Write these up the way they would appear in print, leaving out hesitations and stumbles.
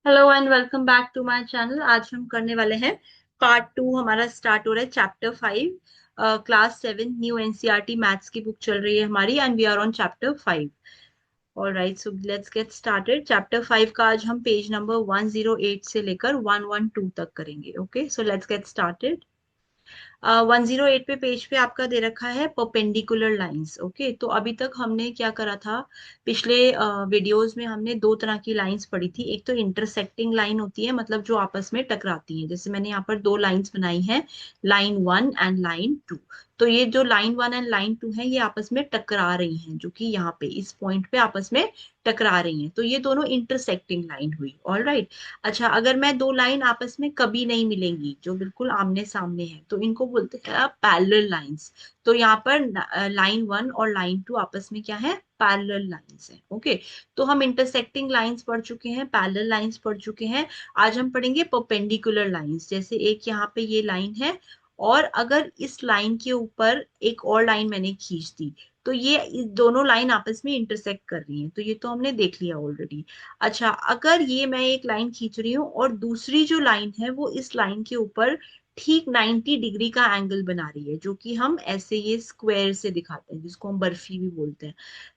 Hello and welcome back to my channel. आज हम करने वाले हैं पार्ट 2। हमारा स्टार्ट हो रहा है chapter 5। Class 7 new NCERT maths की बुक चल रही है हमारी and we are on chapter 5। Alright, so let's get started. Chapter 5 का आज हम पेज नंबर 108 से लेकर 112 तक करेंगे। Okay, so let's get started. 108 पे पेज पे आपका दे रखा है परपेंडिकुलर लाइंस। ओके, तो अभी तक हमने क्या करा था? पिछले वीडियोस में हमने दो तरह की लाइंस पढ़ी थी। एक तो इंटरसेक्टिंग लाइन होती है, मतलब जो आपस में टकराती हैं। जैसे मैंने यहाँ पर दो लाइंस बनाई हैं, लाइन 1 एंड लाइन 2। तो ये जो लाइन 1 एंड लाइन 2 है, ये आपस में टकरा रही हैं, जो कि यहाँ पे इस पॉइंट पे आपस में टकरा रही हैं। तो ये दोनों इंटरसेक्टिंग लाइन हुई। All right. अच्छा, अगर मैं दो लाइन आपस में कभी नहीं मिलेंगी, जो बिल्कुल आमने सामने है, तो इनको बोलते हैं पैरेलल लाइंस। तो यहाँ पर लाइन 1 और लाइन 2 आपस में क्या है? पैरेलल लाइंस है। ओके, तो हम इंटरसेक्टिंग लाइंस पढ़ चुके हैं, पैरेलल लाइंस पढ़ चुके हैं। आज हम पढ़ेंगे परपेंडिकुलर लाइंस। जैसे एक यहाँ पे ये लाइन है, और अगर इस लाइन के ऊपर एक और लाइन मैंने खींच दी, तो ये दोनों लाइन आपस में इंटरसेक्ट कर रही हैं। तो ये तो हमने देख लिया ऑलरेडी। अच्छा, अगर ये मैं एक लाइन खींच रही हूँ और दूसरी जो लाइन है वो इस लाइन के ऊपर ठीक 90 डिग्री का एंगल बना रही है, जो कि हम ऐसे ये स्क्वायर से दिखाते हैं, जिसको हम बर्फी भी बोलते हैं।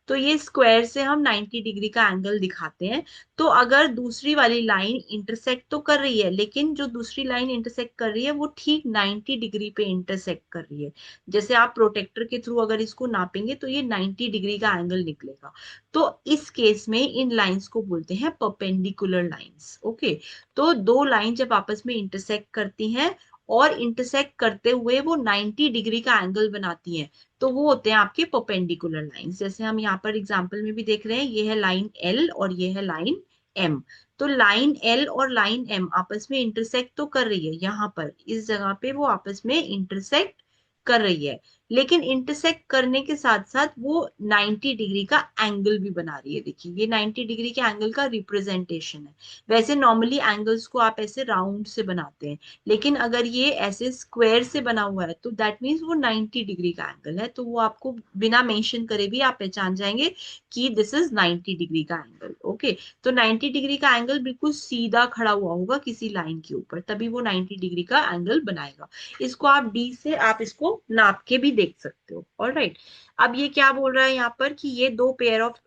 तो ये स्क्वायर से हम 90 डिग्री का एंगल दिखाते हैं। तो अगर दूसरी वाली लाइन इंटरसेक्ट तो कर रही है, लेकिन जो दूसरी लाइन इंटरसेक्ट कर रही है वो ठीक 90 डिग्री पे इंटरसेक्ट कर रही है। जैसे आप प्रोटेक्टर के थ्रू अगर इसको नापेंगे तो ये 90 डिग्री का एंगल निकलेगा। तो इस केस में इन लाइंस को बोलते हैं परपेंडिकुलर लाइंस। ओके, तो दो लाइन जब आपस में इंटरसेक्ट करती हैं और इंटरसेक्ट करते हुए वो 90 डिग्री का एंगल बनाती हैं, तो वो होते हैं आपके परपेंडिकुलर लाइंस। जैसे हम यहाँ पर एग्जांपल में भी देख रहे हैं, ये है लाइन एल और ये है लाइन एम। तो लाइन एल और लाइन एम आपस में इंटरसेक्ट तो कर रही है, यहाँ पर इस जगह पे वो आपस में इंटरसेक्ट कर रही है। लेकिन इंटरसेक्ट करने के साथ साथ वो 90 डिग्री का एंगल भी बना रही है। देखिए, ये 90 डिग्री के एंगल का रिप्रेजेंटेशन है। वैसे नॉर्मली एंगल्स को आप ऐसे राउंड से बनाते हैं, लेकिन अगर ये ऐसे स्क्वायर से बना हुआ है तो दैट मीन्स वो 90 डिग्री का एंगल है। तो वो आपको बिना मेंशन करे भी आप पहचान जाएंगे कि दिस इज 90 डिग्री का एंगल। ओके, तो 90 डिग्री का एंगल बिल्कुल सीधा खड़ा हुआ होगा किसी लाइन के ऊपर, तभी वो 90 डिग्री का एंगल बनाएगा। इसको आप डी से आप इसको नाप के भी देख सकते हो। ऑलराइट, अब ये क्या बोल रहा है यहाँ पर कि ये दो पेयर ऑफ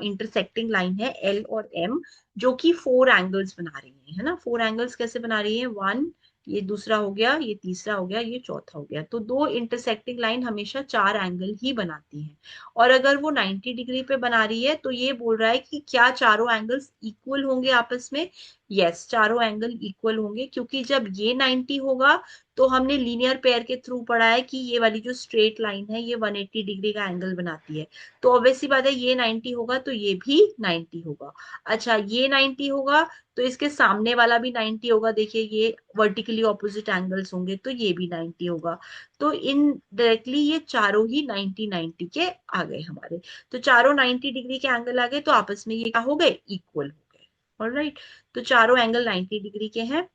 इंटरसेक्टिंग लाइन है एल और एम, जो कि 4 एंगल्स बना रही है ना। 4 एंगल्स कैसे बना रही है? वन, ये दूसरा हो गया, ये तीसरा हो गया, ये चौथा हो गया। तो दो इंटरसेक्टिंग लाइन हमेशा 4 एंगल ही बनाती हैं। और अगर वो 90 डिग्री पे बना रही है, तो ये बोल रहा है कि क्या चारों एंगल्स इक्वल होंगे आपस में? यस, चारों एंगल इक्वल होंगे, क्योंकि जब ये 90 होगा तो हमने लीनियर पेयर के थ्रू पढ़ा है कि ये वाली जो स्ट्रेट लाइन है ये 180 डिग्री का एंगल बनाती है। तो ऑब्वियसली बात है, ये 90 होगा तो ये भी 90 होगा। अच्छा, ये 90 होगा तो इसके सामने वाला भी 90 होगा। देखिए, ये वर्टिकली ऑपोजिट एंगल्स होंगे तो ये भी 90 होगा। तो इन डायरेक्टली ये चारों ही 90 90 के आ गए हमारे। तो चारों 90 डिग्री के एंगल आ गए, तो आपस में ये क्या हो गए? इक्वल हो गए। ऑलराइट, तो चारों एंगल 90 डिग्री के हैं।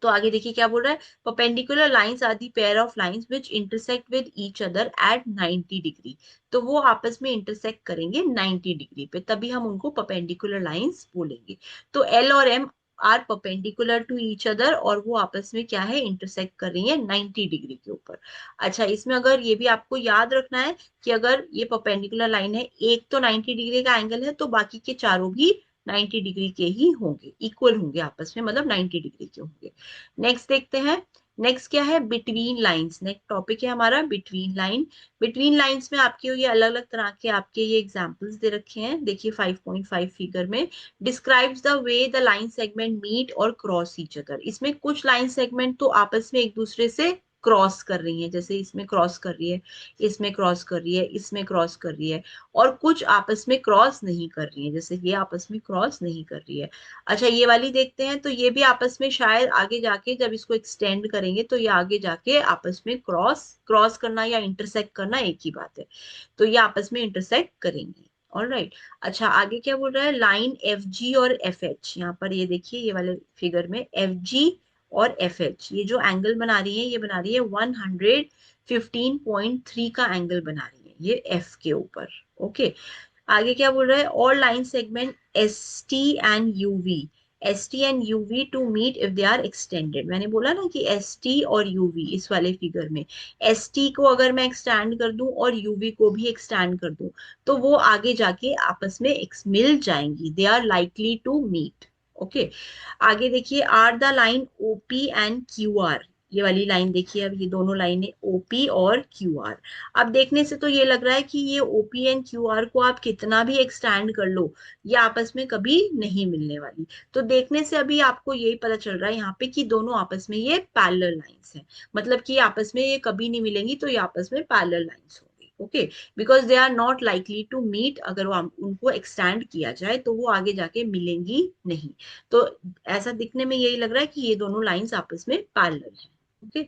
तो आगे देखिए क्या बोल रहा है, perpendicular lines are the pair of lines which intersect with each other at 90 degree. तो वो आपस में इंटरसेक्ट करेंगे 90 डिग्री पे, तभी हम उनको परपेंडिकुलर लाइंस बोलेंगे। तो एल और M are perpendicular to each other, और वो आपस में क्या है? इंटरसेक्ट कर रही है 90 डिग्री के ऊपर। अच्छा, इसमें अगर ये भी आपको याद रखना है कि अगर ये परपेंडिकुलर लाइन है, एक तो 90 डिग्री का एंगल है, तो बाकी के चारों भी 90 डिग्री के ही होंगे, इक्वल होंगे आपस में, मतलब 90 डिग्री के होंगे। नेक्स्ट देखते हैं। नेक्स्ट क्या है? Between lines. नेक्स्ट टॉपिक है हमारा बिटवीन लाइन। बिटवीन लाइंस में आपके ये अलग अलग तरह के आपके ये एग्जांपल्स दे रखे हैं। देखिए 5.5 फिगर में, describes the way the line segment meet और क्रॉस ईच अदर। इसमें कुछ लाइन सेगमेंट तो आपस में एक दूसरे से क्रॉस कर रही हैं, जैसे इसमें क्रॉस कर रही है, इसमें क्रॉस कर रही है, इसमें क्रॉस कर रही है। और कुछ आपस में क्रॉस नहीं कर रही है, जैसे ये आपस में क्रॉस नहीं कर रही है। अच्छा, ये वाली देखते हैं, तो ये भी आपस में शायद आगे जाके जब इसको एक्सटेंड करेंगे तो ये आगे जाके आपस में क्रॉस क्रॉस करना या इंटरसेक्ट करना एक ही बात है। तो ये आपस में इंटरसेक्ट करेंगी। All right. अच्छा, आगे क्या बोल रहा है? लाइन एफ जी और एफ एच। यहाँ पर ये देखिए, ये वाले फिगर में एफ जी और एफ एच ये जो एंगल बना रही है, ये बना रही है 115.3 का एंगल बना रही है ये एफ के ऊपर। ओके, आगे क्या बोल रहा है? All line segment S T and UV. S T and UV to meet if they are extended. मैंने बोला ना कि एस टी और यूवी इस वाले फिगर में, एस टी को अगर मैं एक्सटेंड कर दूं और यूवी को भी एक्सटेंड कर दूं तो वो आगे जाके आपस में मिल जाएंगी, they are likely to meet. Okay, आगे देखिए, are the line OP and Q R, ये वाली लाइन देखिए, अब ये दोनों लाइनें ओपी और क्यू आर। अब देखने से तो ये लग रहा है कि ये ओपी एंड क्यू आर को आप कितना भी एक्सटेंड कर लो, ये आपस में कभी नहीं मिलने वाली। तो देखने से अभी आपको यही पता चल रहा है यहाँ पे कि दोनों आपस में ये पैरेलल लाइंस हैं, मतलब कि आपस में ये कभी नहीं मिलेंगी, तो ये आपस में पैरेलल लाइंस होंगी। Okay, because they are not likely to meet, अगर वो उनको एक्सटेंड किया जाए तो वो आगे जाके मिलेंगी नहीं। तो ऐसा दिखने में यही लग रहा है कि ये दोनों लाइंस आपस में पैरेलल है। ओके,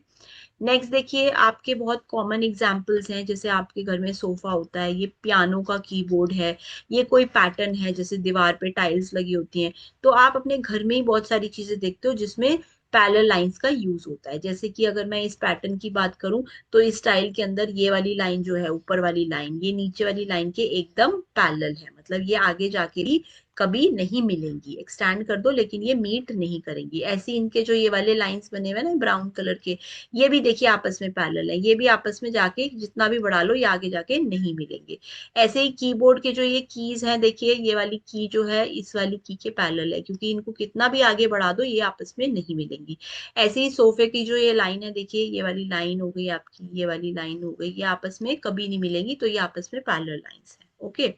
नेक्स्ट देखिए, आपके बहुत कॉमन एग्जाम्पल्स हैं, जैसे आपके घर में सोफा होता है, ये पियानो का कीबोर्ड है, ये कोई पैटर्न है, जैसे दीवार पे टाइल्स लगी होती हैं। तो आप अपने घर में ही बहुत सारी चीजें देखते हो जिसमें पैरेलल लाइंस का यूज होता है। जैसे कि अगर मैं इस पैटर्न की बात करूं तो इस स्टाइल के अंदर ये वाली लाइन जो है, ऊपर वाली लाइन, ये नीचे वाली लाइन के एकदम पैरेलल है, मतलब ये आगे जाके भी कभी नहीं मिलेंगी, एक्सटेंड कर दो लेकिन ये मीट नहीं करेंगी। ऐसे इनके जो ये वाले लाइंस बने हुए ना ब्राउन कलर के, ये भी देखिए आपस में पैरेलल है, ये भी आपस में जाके जितना भी बढ़ा लो ये आगे जाके नहीं मिलेंगे। ऐसे ही कीबोर्ड के जो ये कीज हैं, देखिए ये वाली की जो है इस वाली की के पैरेलल है, क्योंकि इनको कितना भी आगे बढ़ा दो ये आपस में नहीं मिलेंगी। ऐसे ही सोफे की जो ये लाइन है, देखिए ये वाली लाइन हो गई आपकी, ये वाली लाइन हो गई, ये आपस में कभी नहीं मिलेंगी, तो ये आपस में पैरेलल लाइंस है। ओके,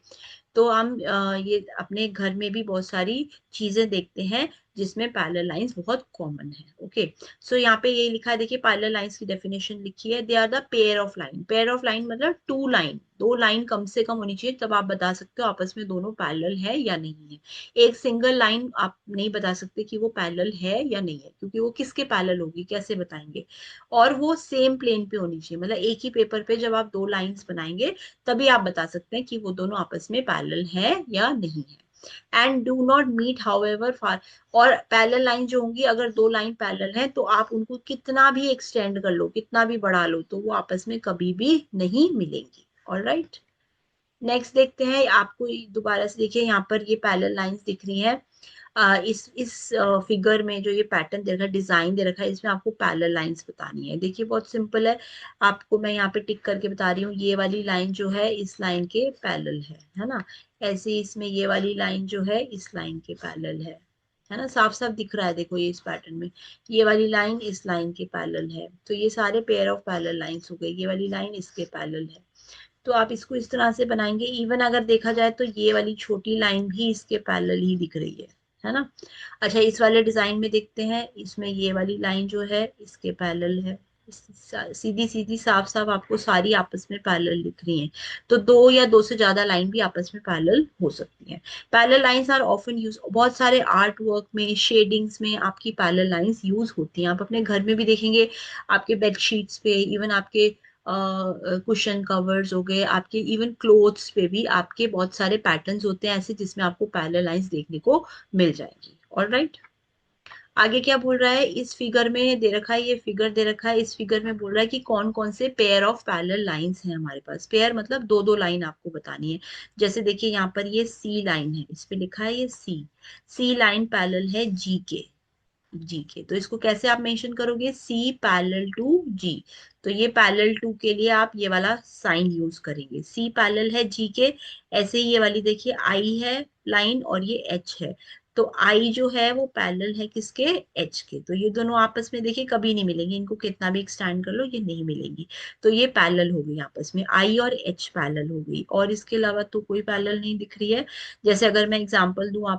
तो हम ये अपने घर में भी बहुत सारी चीजें देखते हैं जिसमें पैरेलल लाइंस बहुत कॉमन है। ओके, सो यहाँ पे ये लिखा है, देखिए पैरेलल लाइंस की डेफिनेशन लिखी है, they are the pair of line. Pair of line मतलब टू लाइन, दो लाइन कम से कम होनी चाहिए, तब आप बता सकते हो आपस में दोनों पैरेलल है या नहीं है। एक सिंगल लाइन आप नहीं बता सकते कि वो पैरेलल है या नहीं है, क्योंकि वो किसके पैरेलल होगी, कैसे बताएंगे। और वो सेम प्लेन पे होनी चाहिए, मतलब एक ही पेपर पे जब आप दो लाइंस बनाएंगे तभी आप बता सकते हैं कि वो दोनों आपस में पैरेलल है या नहीं है। And do not meet however far, और पैरेलल लाइन जो होंगी, अगर दो लाइन पैरेलल है तो आप उनको कितना भी एक्सटेंड कर लो, कितना भी बढ़ा लो, तो वो आपस में कभी भी नहीं मिलेंगी। ऑलराइट, नेक्स्ट देखते हैं, आपको दोबारा से देखिए यहाँ पर ये पैरेलल लाइंस दिख रही है। इस फिगर में जो ये पैटर्न दे रखा है, डिजाइन दे रखा है, इसमें आपको पैरेलल लाइंस बतानी है। देखिए बहुत सिंपल है, आपको मैं यहाँ पे टिक करके बता रही हूँ, ये वाली लाइन जो है इस लाइन के पैरेलल है ना। ऐसे ही इसमें ये वाली लाइन जो है इस लाइन के पैरेलल है ना, साफ साफ दिख रहा है, देखो ये इस पैटर्न में ये वाली लाइन इस लाइन के पैरेलल है, तो ये सारे पेयर ऑफ पैरेलल लाइंस हो गए, ये वाली लाइन इसके पैरेलल है। तो आप इसको इस तरह से बनाएंगे, इवन अगर देखा जाए तो ये वाली छोटी लाइन भी इसके पैरेलल ही दिख रही है ना। अच्छा, इस वाले डिजाइन में देखते हैं, इसमें ये वाली लाइन जो है इसके पैरेलल है, सीधी सीधी साफ साफ आपको सारी आपस में पैरेलल दिख रही हैं। तो दो या दो से ज्यादा लाइन भी आपस में पैरेलल हो सकती हैं। Parallel lines are often use, बहुत सारे आर्ट वर्क में, शेडिंग्स में आपकी पैरेलल लाइंस यूज होती हैं। आप अपने घर में भी देखेंगे, आपके बेडशीट्स पे, इवन आपके कुशन कवर्स हो गए, आपके इवन क्लोथ्स पे भी आपके बहुत सारे पैटर्न्स होते हैं ऐसे, जिसमें आपको पैरेलल लाइंस देखने को मिल जाएंगी। ऑलराइट, आगे क्या बोल रहा है, इस फिगर में दे रखा है, ये फिगर दे रखा है, इस फिगर में बोल रहा है कि कौन कौन से पेयर ऑफ पैरेलल लाइंस हैं हमारे पास। पेयर मतलब दो दो लाइन आपको बतानी है। जैसे देखिए यहाँ पर ये सी लाइन है, इस पे लिखा है ये सी, सी लाइन पैरेलल है जी के, जी के, तो इसको कैसे आप मेंशन करोगे, सी पैरेलल टू जी। तो ये पैरेलल टू के लिए आप ये वाला साइन यूज करेंगे, सी पैरेलल है जी के। ऐसे ही ये वाली देखिए आई है लाइन और ये एच है, तो आई जो है वो पैरेलल है किसके, एच के। तो ये दोनों आपस में देखिए कभी नहीं मिलेंगे, इनको कितना भी एक्सटेंड कर लो ये नहीं मिलेंगी। तो ये पैरेलल हो गई आपस में, आई और एच पैरेलल हो गई, और इसके अलावा तो कोई पैरेलल नहीं दिख रही है। जैसे अगर मैं एग्जांपल दूं,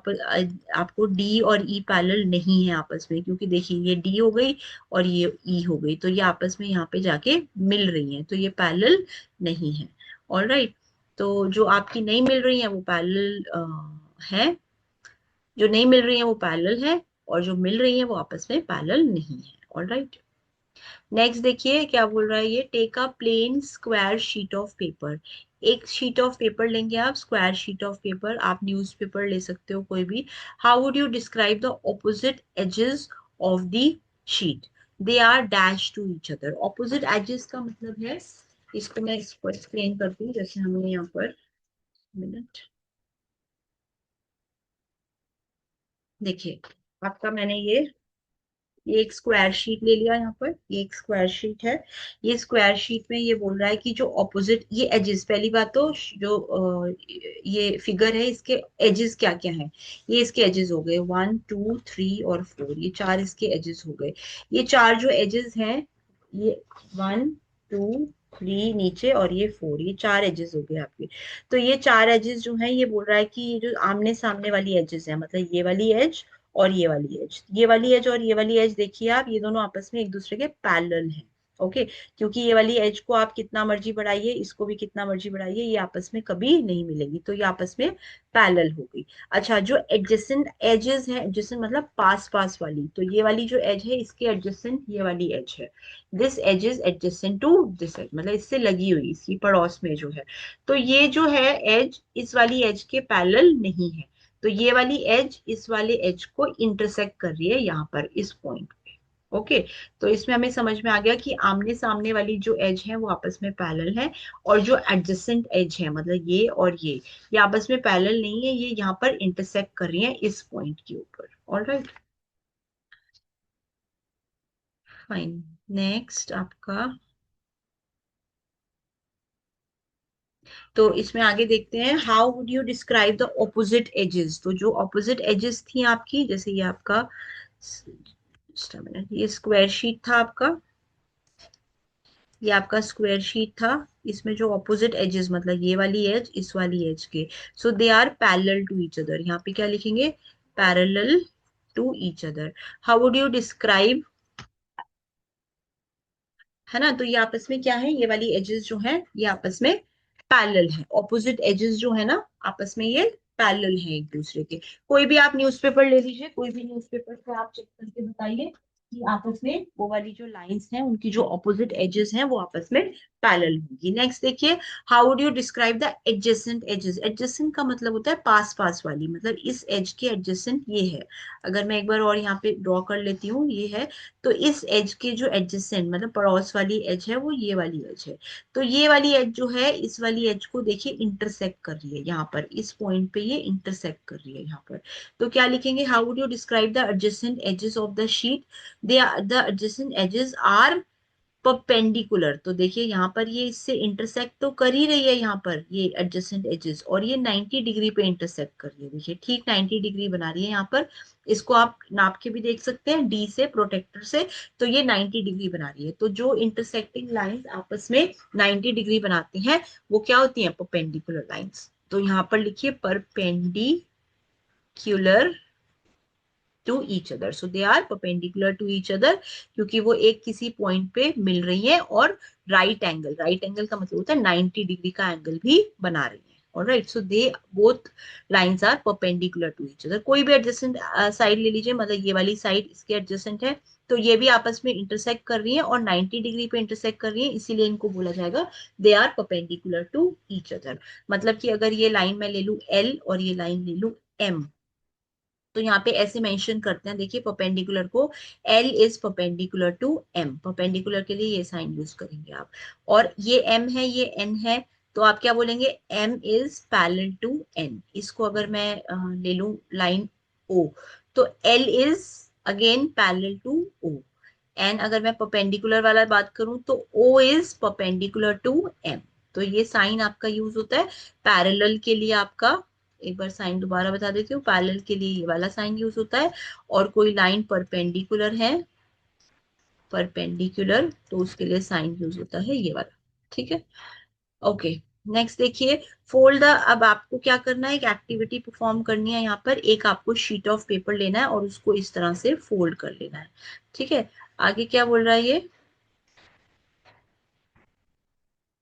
आपको डी और ई पैरेलल नहीं है आपस में, क्योंकि देखिए ये डी हो गई और ये ई हो गई, तो ये आपस में यहाँ पे जाके मिल रही हैं, तो ये पैरेलल नहीं है। ऑलराइट, तो जो आपकी नहीं मिल रही है वो पैरेलल है, जो नहीं मिल रही है वो पैरेलल है, और जो मिल रही है वो आपस में पैरेलल नहीं है। ऑलराइट, नेक्स्ट देखिए क्या बोल रहा है, ये take a plain square sheet of paper. एक शीट ऑफ पेपर लेंगे आप, स्क्वायर शीट ऑफ पेपर, आप न्यूज़पेपर ले सकते हो कोई भी। How would you describe the opposite edges of the sheet, they are dash to each other. Opposite edges का मतलब है, इसको मैं इसको एक्सप्लेन करती हूँ, जैसे हमने यहाँ पर, मिनट, देखिए आपका मैंने ये एक स्क्वायर शीट ले लिया यहाँ पर, ये एक स्क्वायर शीट है। ये स्क्वायर शीट में ये बोल रहा है कि जो ऑपोजिट ये एजेस, पहली बात तो जो ये फिगर है इसके एजेस क्या क्या है। ये इसके एजेस हो गए 1 2 3 और 4, ये चार इसके एजेस हो गए। ये चार जो एजेस हैं, ये 1 2 3 नीचे और ये 4, ये चार एजेस हो गए आपके। तो ये चार एजेस जो है, ये बोल रहा है कि ये जो आमने सामने वाली एजेस है, मतलब ये वाली एज और ये वाली एज, ये वाली एज और ये वाली एज देखिए आप, ये दोनों आपस में एक दूसरे के पैरेलल हैं। ओके, क्योंकि ये वाली एज को आप कितना मर्जी बढ़ाइए, इसको भी कितना मर्जी बढ़ाइए, ये आपस में कभी नहीं मिलेगी, तो ये आपस में पैरेलल हो गई। अच्छा, जो एडजेसेंट एजेस है, एडजेसेंट मतलब पास पास वाली, तो ये वाली जो एज है इसके एडजेसेंट ये वाली एज है। This edge is adjacent to this edge, मतलब इससे लगी हुई, इसकी पड़ोस में जो है। तो ये जो है एज इस वाली एज के पैरेलल नहीं है। तो ये वाली एज इस वाले एज को इंटरसेक्ट कर रही है यहाँ पर इस पॉइंट पे। ओके, तो इसमें हमें समझ में आ गया कि आमने सामने वाली जो एज है वो आपस में पैरेलल है, और जो एडजेसेंट एज है, मतलब ये और ये आपस में पैरेलल नहीं है, ये यहाँ पर इंटरसेक्ट कर रही है इस पॉइंट के ऊपर। Alright, fine. नेक्स्ट आपका, तो इसमें आगे देखते हैं, how would you describe the opposite edges. तो जो ऑपोजिट एजेस थी आपकी, जैसे ये आपका, just a minute, ये स्क्वायर शीट था आपका, ये आपका स्क्वायर शीट था। इसमें जो ऑपोजिट एजेस, मतलब ये वाली एज इस वाली एज के, so they are parallel to each other. यहाँ पे क्या लिखेंगे, parallel to each other. How would you describe, है ना। तो ये आपस में क्या है, ये वाली एजेस जो है ये आपस में पैरेलल है। ऑपोजिट एजेस जो है ना, आपस में ये पैरेलल है एक दूसरे के। कोई भी आप न्यूज़पेपर ले लीजिए, कोई भी न्यूज़पेपर से आप चेक करके बताइए कि आपस में वो वाली जो लाइंस हैं उनकी जो ऑपोजिट एजेस हैं वो आपस में पैरेलल होगी। नेक्स्ट देखिए, how would you describe the adjacent edges. Adjacent का मतलब होता है पास पास वाली, मतलब इस एज के एडजेसेंट ये है। अगर मैं एक बार और यहाँ पे ड्रॉ कर लेती हूँ, ये है, तो इस एज के जो एडजेसेंट मतलब पड़ोस वाली एज है वो ये वाली एज है। तो ये वाली एज जो है इस वाली एज को देखिए इंटरसेक्ट कर रही है यहाँ पर, इस पॉइंट पे ये इंटरसेक्ट कर रही है यहाँ पर। तो क्या लिखेंगे, how would you describe the adjacent edges of the sheet. They are the adjacent edges are perpendicular. तो देखिए यहाँ पर ये इससे इंटरसेक्ट तो कर ही रही है यहाँ पर ये एडजेसेंट एजेस, और ये 90 डिग्री पे इंटरसेक्ट कर रही है, देखिए ठीक 90 डिग्री बना रही है यहाँ पर। इसको आप नाप के भी देख सकते हैं डी से, प्रोटेक्टर से। तो ये 90 डिग्री बना रही है। तो जो इंटरसेक्टिंग लाइंस आपस में 90 डिग्री बनाती हैं वो क्या होती हैं, परपेंडिकुलर लाइंस। तो यहाँ पर लिखिए perpendicular to each other, so they are perpendicular to each other, क्योंकि वो एक किसी पॉइंट पे मिल रही है, और राइट एंगल का मतलब होता है 90 डिग्री का एंगल भी बना रही है। Alright, so they both lines are perpendicular to each other. कोई भी एडजेसेंट साइड ले लीजिए, मतलब ये वाली साइड इसके एडजेसेंट है, तो ये भी आपस में इंटरसेक्ट कर रही है और 90 डिग्री पे इंटरसेक्ट कर रही है, इसीलिए इनको बोला जाएगा they are perpendicular to each other. मतलब कि अगर ये लाइन मैं ले लूं एल और ये लाइन ले लूं एम, तो यहाँ पे ऐसे मेंशन करते हैं, देखिए परपेंडिकुलर को, L is perpendicular to M, perpendicular के लिए ये साइन यूज करेंगे आप। और ये एम है, ये एन है, तो आप क्या बोलेंगे, M is parallel to N. इसको अगर मैं ले लूं लाइन ओ, तो L is again parallel to O. And अगर मैं परपेंडिकुलर वाला बात करूं तो O is perpendicular to M. तो ये साइन आपका यूज होता है पैरेलल के लिए आपका। एक बार साइन दोबारा बता देती हूँ, पैरेलल के लिए ये वाला साइन यूज होता है, और कोई लाइन परपेंडिकुलर है, परपेंडिकुलर, तो उसके लिए साइन यूज होता है ये वाला। ठीक है, ओके। नेक्स्ट देखिए, फोल्ड द, अब आपको क्या करना है, एक एक्टिविटी परफॉर्म करनी है यहाँ पर। एक आपको शीट ऑफ पेपर लेना है और उसको इस तरह से फोल्ड कर लेना है। ठीक है, आगे क्या बोल रहा है ये,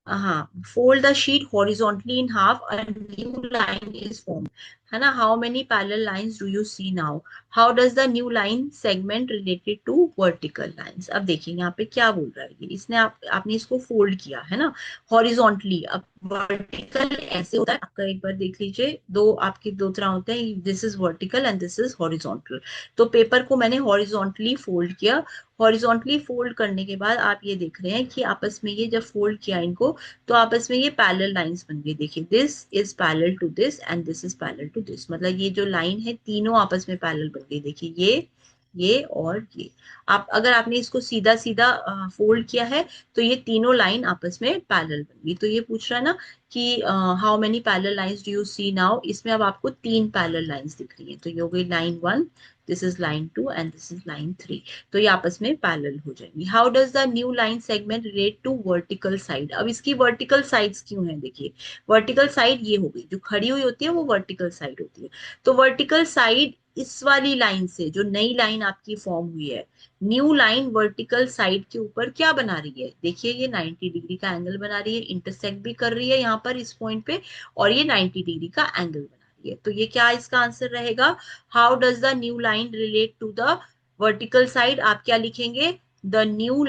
हाँ, fold the sheet horizontally in half, a new line is formed, है ना। How many parallel lines do you see now? How does the new line segment related to vertical lines? अब देखिए यहाँ पे क्या बोल रहा है ये, इसने आपने इसको फोल्ड किया है ना हॉरिजॉन्टली। अब वर्टिकल ऐसे होता है आपका, एक बार देख लीजिए, दो आपके दो तरह होते हैं, this is vertical and this is horizontal. तो पेपर को मैंने हॉरिजॉन्टली फोल्ड किया। हॉरिजॉन्टली फोल्ड करने के बाद आप ये देख रहे हैं कि आपस में ये जब फोल्ड किया इनको, तो आपस में ये पैरेलल लाइंस बन गई। देखिए, this is parallel to this and this is parallel to this, मतलब ये जो लाइन है तीनों आपस में पैरेलल बन गई। देखिए ये और ये, आप अगर आपने इसको सीधा सीधा फोल्ड किया है तो ये तीनों लाइन आपस में पैरेलल बन गई। तो ये पूछ रहा है ना कि how many parallel lines do you see now, इसमें अब आपको तीन पैरेलल लाइंस दिख रही है। तो ये हो गई line 1, this is line 2 and this is line 3। तो ये आपस में पैरेलल हो जाएंगी। How does the new line segment relate to vertical side, अब इसकी वर्टिकल साइड्स क्यों है, देखिए वर्टिकल साइड ये हो गई, जो खड़ी हुई होती है वो वर्टिकल साइड होती है। तो वर्टिकल साइड इस वाली लाइन से, जो नई लाइन आपकी फॉर्म हुई है, न्यू लाइन वर्टिकल साइड के ऊपर क्या बना रही है, देखिए ये 90 डिग्री का एंगल बना रही है, इंटरसेक्ट भी कर रही है यहाँ पर इस पॉइंट पे, और ये 90 डिग्री का एंगल बना रही है। तो ये क्या इसका आंसर रहेगा, how does the new line relate to the vertical side. आप क्या लिखेंगे, the new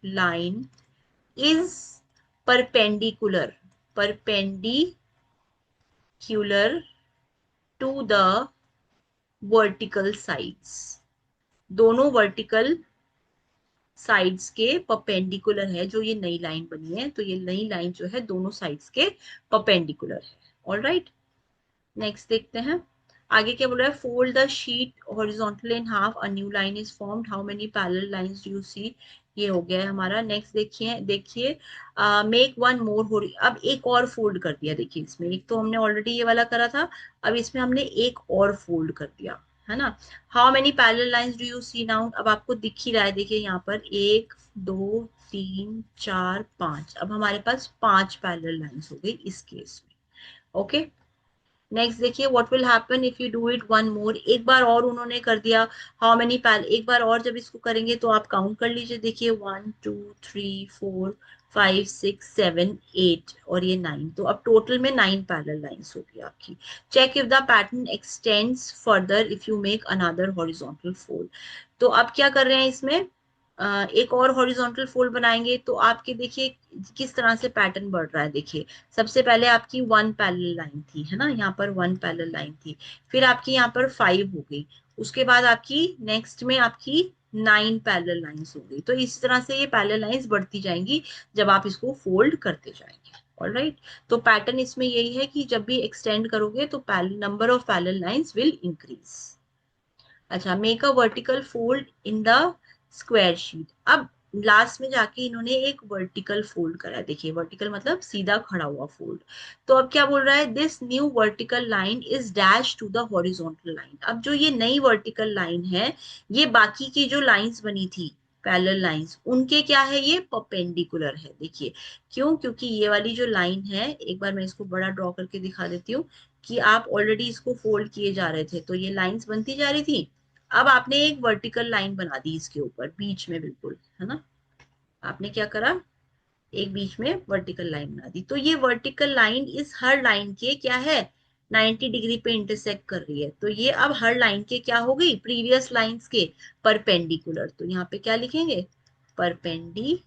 line is perpendicular to the vertical sides, दोनों वर्टिकल साइड्स के परपेंडिकुलर है जो ये नई लाइन बनी है। तो ये नई लाइन जो है दोनों साइड्स के परपेंडिकुलर है। ऑल राइट, नेक्स्ट देखते हैं आगे क्या बोल रहा है, fold the sheet horizontal in half, a new line is formed, how many parallel lines do you see. ये हो गया है हमारा। नेक्स्ट देखिए देखिए मेक वन मोर, अब एक और फोल्ड कर दिया। देखिए इसमें एक तो हमने ऑलरेडी ये वाला करा था, अब इसमें हमने एक और फोल्ड कर दिया है ना। How many parallel lines do you see now, अब आपको दिख ही रहा है, देखिए यहाँ पर 1 2 3 4 5, अब हमारे पास 5 पैरेलल लाइंस हो गई इस केस में। ओके, नेक्स्ट देखिए what will happen if you do it one more, एक बार और उन्होंने कर दिया। हाउ मेनी पैल, एक बार और जब इसको करेंगे तो आप काउंट कर लीजिए, देखिए 1 2 3 4 5 6 7 8 और ये 9, तो अब टोटल में 9 पैरेलल लाइंस होगी आपकी। Check if the pattern extends further if you make another horizontal fold. तो अब क्या कर रहे हैं इसमें, एक और हॉरिजॉन्टल फोल्ड बनाएंगे तो आपके देखिए किस तरह से पैटर्न बढ़ रहा है। देखिए सबसे पहले आपकी 1 पैरेलल लाइन थी है ना, यहाँ पर 1 पैरेलल लाइन थी, फिर आपकी यहाँ पर 5 हो गई, उसके बाद आपकी नेक्स्ट में आपकी 9 पैरेलल लाइंस हो गई। तो इस तरह से ये पैरेलल लाइंस बढ़ती जाएंगी जब आप इसको फोल्ड करते जाएंगे। ऑलराइट, तो पैटर्न इसमें यही है कि जब भी एक्सटेंड करोगे तो number of parallel lines will increase. अच्छा, make a vertical fold in the square sheet, अब लास्ट में जाके इन्होंने एक वर्टिकल फोल्ड करा है। देखिए वर्टिकल मतलब सीधा खड़ा हुआ फोल्ड। तो अब क्या बोल रहा है, this new vertical line is dash to the horizontal line, अब जो ये नई वर्टिकल लाइन है ये बाकी की जो लाइंस बनी थी पैरेलल लाइंस उनके क्या है, ये परपेंडिकुलर है। देखिए क्यों, क्योंकि ये वाली जो लाइन है, एक बार मैं इसको बड़ा ड्रॉ करके दिखा देती हूँ कि आप ऑलरेडी इसको फोल्ड किए जा रहे थे तो ये लाइंस बनती जा रही थी, अब आपने एक वर्टिकल लाइन बना दी इसके ऊपर बीच में, बिल्कुल है ना, आपने क्या करा, एक बीच में वर्टिकल लाइन बना दी। तो ये वर्टिकल लाइन इस हर लाइन के क्या है, 90 डिग्री पे इंटरसेक्ट कर रही है। तो ये अब हर लाइन के क्या हो गई, प्रीवियस लाइंस के परपेंडिकुलर। तो यहाँ पे क्या लिखेंगे, perpendicular.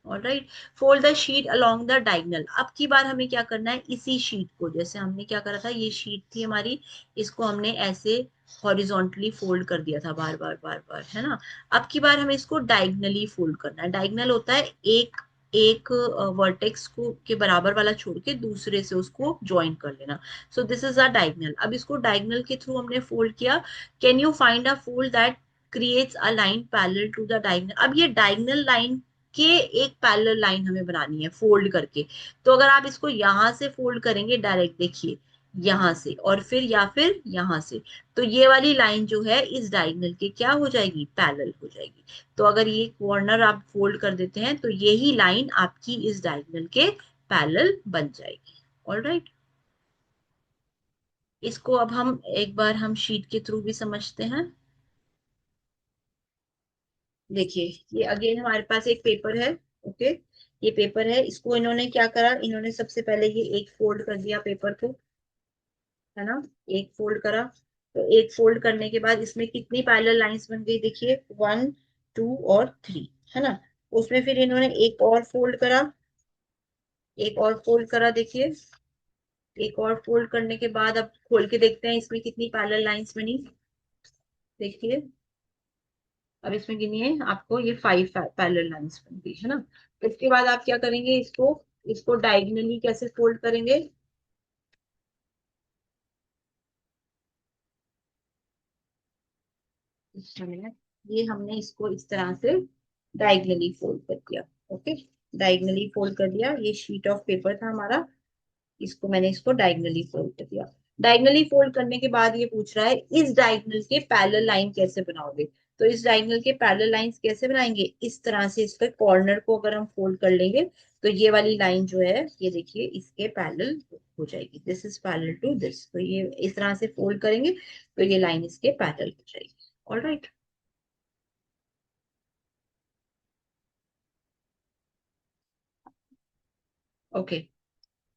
Alright, fold the sheet along the diagonal, अब की बार हमें क्या करना है, इसी शीट को, जैसे हमने क्या करा था, ये शीट थी हमारी, इसको हमने ऐसे हॉरिजॉन्टली फोल्ड कर दिया था बार बार बार बार है ना। अब की बार हमें इसको डायगनली फोल्ड करना है। डायगनल होता है एक एक वर्टेक्स को के बराबर वाला छोड़ के दूसरे से उसको ज्वाइन कर लेना। So this is a diagonal, अब इसको डायगनल के थ्रू हमने फोल्ड किया। Can you find a fold that creates a line parallel to the diagonal, अब ये डायगनल लाइन के एक पैरेलल लाइन हमें बनानी है फोल्ड करके। तो अगर आप इसको यहां से फोल्ड करेंगे डायरेक्ट, देखिए यहां से और फिर या फिर यहां से, तो ये वाली लाइन जो है इस डायगोनल के क्या हो जाएगी, पैरेलल हो जाएगी। तो अगर ये कॉर्नर आप फोल्ड कर देते हैं तो यही लाइन आपकी इस डायगोनल के पैरेलल बन जाएगी। ऑलराइट, इसको अब हम एक बार हम शीट के थ्रू भी समझते हैं। देखिए ये अगेन हमारे पास एक पेपर है। ओके, ये पेपर है, इसको इन्होंने क्या करा, इन्होंने सबसे पहले ये एक फोल्ड कर दिया पेपर को, है ना, एक फोल्ड करा। तो एक फोल्ड करने के बाद इसमें कितनी पैरेलल लाइंस बन गई, देखिए 1 2 और 3 है ना। उसमें फिर इन्होंने एक और फोल्ड करा, एक और फोल्ड करा, देखिए एक और फोल्ड करने के बाद अब खोल के देखते हैं इसमें कितनी पैरेलल लाइंस बनी। देखिए अब इसमें गिनिए, आपको ये 5 पैरेलल लाइंस बन गई है ना। इसके बाद आप क्या करेंगे, इसको इसको डायगनली कैसे फोल्ड करेंगे? इस समय ये हमने इसको इस तरह से डायगनली फोल्ड कर दिया। ओके, डायगनली फोल्ड कर दिया। ये शीट ऑफ पेपर था हमारा, इसको मैंने इसको डायगनली फोल्ड कर दिया। डायगनली फोल्ड करने के बाद ये पूछ रहा है इस डायगनल के पैरेलल लाइन कैसे बनाओगे। तो इस डायगनल के पैरेलल लाइंस कैसे बनाएंगे? इस तरह से इसके कॉर्नर को अगर हम फोल्ड कर लेंगे तो ये वाली लाइन जो है ये देखिए इसके पैरेलल हो जाएगी। This is parallel to this. तो ये इस तरह से फोल्ड करेंगे तो ये लाइन इसके पैरेलल हो जाएगी। ऑलराइट। ओके,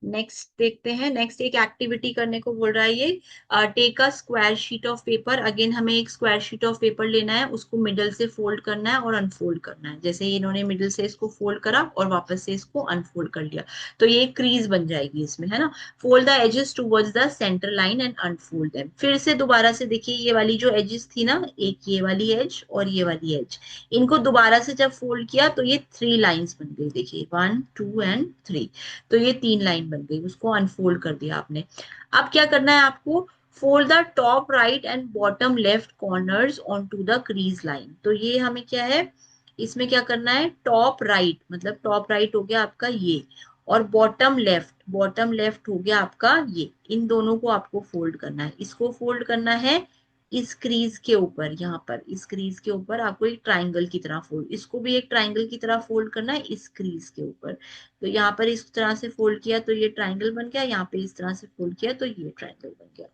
नेक्स्ट देखते हैं। नेक्स्ट एक एक्टिविटी करने को बोल रहा है ये। Take a square sheet of paper. Again हमें एक स्क्वायर शीट ऑफ पेपर लेना है, उसको मिडल से फोल्ड करना है और अनफोल्ड करना है। जैसे इन्होंने मिडल से इसको फोल्ड करा और वापस से इसको अनफोल्ड कर लिया तो ये क्रीज बन जाएगी इसमें, है ना। Fold the edges towards the centre line and unfold them. फिर से दोबारा से देखिए ये वाली जो एजेस थी ना, एक ये वाली एज और ये वाली एज, इनको दोबारा से जब फोल्ड किया तो ये थ्री लाइंस बन गई। देखिए 1 2 एंड 3, तो ये तीन लाइन बन गई। उसको अनफोल्ड कर दिया आपने। अब क्या करना है आपको? Fold the top right and bottom left corners on to the crease line. तो ये हमें क्या है, इसमें क्या करना है? टॉप राइट मतलब टॉप राइट हो गया आपका ये, और बॉटम लेफ्ट हो गया आपका ये। इन दोनों को आपको फोल्ड करना है। इसको फोल्ड करना है इस क्रीज के ऊपर, यहाँ पर इस क्रीज के ऊपर आपको एक ट्राइंगल की तरह फोल्ड, इसको भी एक ट्राइंगल की तरह फोल्ड करना है इस क्रीज के ऊपर। तो यहाँ पर इस तरह से फोल्ड किया तो ये ट्राइंगल बन गया, यहाँ पे इस तरह से फोल्ड किया तो ये ट्राइंगल बन गया।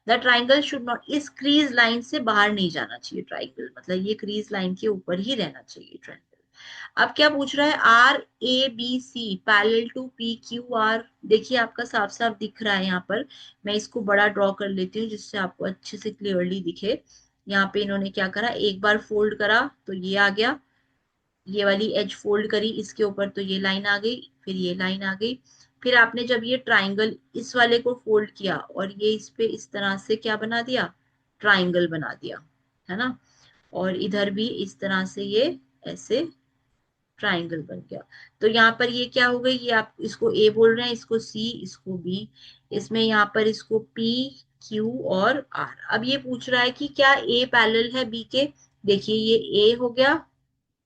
द ट्राइंगल शुड नॉट, इस क्रीज लाइन से बाहर नहीं जाना चाहिए ट्राइंगल, मतलब ये क्रीज लाइन के ऊपर ही रहना चाहिए ट्राइंगल। अब क्या पूछ रहा है? RABC parallel to PQR। देखिए आपका साफ साफ दिख रहा है यहाँ पर। मैं इसको बड़ा ड्रॉ कर लेती हूँ जिससे आपको अच्छे से क्लियरली दिखे। यहाँ पे इन्होंने क्या करा, एक बार फोल्ड करा तो ये आ गया, ये वाली एज फोल्ड करी इसके ऊपर तो ये लाइन आ गई, फिर ये लाइन आ गई। फिर आपने जब ये ट्राइंगल इस वाले को फोल्ड किया और ये इस पे इस तरह से क्या बना दिया, ट्राइंगल बना दिया, है ना। और इधर भी इस तरह से ये ऐसे ट्राइंगल बन गया। तो यहाँ पर ये क्या हो गई, ये आप इसको ए बोल रहे हैं, इसको सी, इसको बी, इसमें यहाँ पर इसको पी, क्यू और आर। अब ये पूछ रहा है कि क्या ए पैरेलल है बी के। देखिए ये ए हो गया,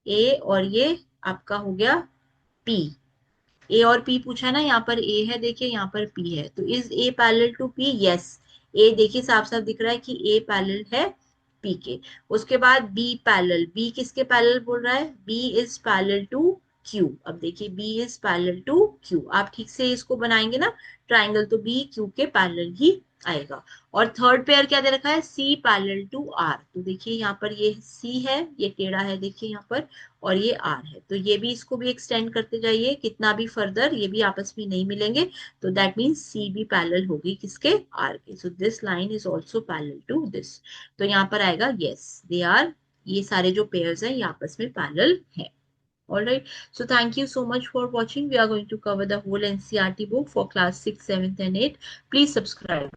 ए और ये आपका हो गया पी। ए और पी पूछा है ना, यहाँ पर ए है देखिए, यहाँ पर पी है। तो is A parallel to P? Yes. ए देखिए साफ साफ दिख रहा है कि ए पैरेलल है पी के। उसके बाद बी पैरेलल, बी किसके पैरेलल बोल रहा है? B is parallel to Q. अब देखिए B is parallel to Q, आप ठीक से इसको बनाएंगे ना ट्राइंगल तो बी क्यू के पैरेलल ही आएगा। और थर्ड पेयर क्या दे रखा है? C parallel to R. तो देखिए यहाँ पर ये सी है, ये टेढ़ा है देखिए यहाँ पर, और ये आर है। तो ये भी इसको भी एक्सटेंड करते जाइए कितना भी फर्दर, ये भी आपस में नहीं मिलेंगे। तो दैट मीन्स सी भी पैरेलल होगी किसके? आर के। So this line is also parallel to this. तो यहाँ पर आएगा यस दे आर, ये सारे जो पेयर्स हैं ये आपस में पैरेलल है। All right. So thank you so much for watching. We are going to cover the whole NCERT book for class 6, 7th and 8th. Please subscribe.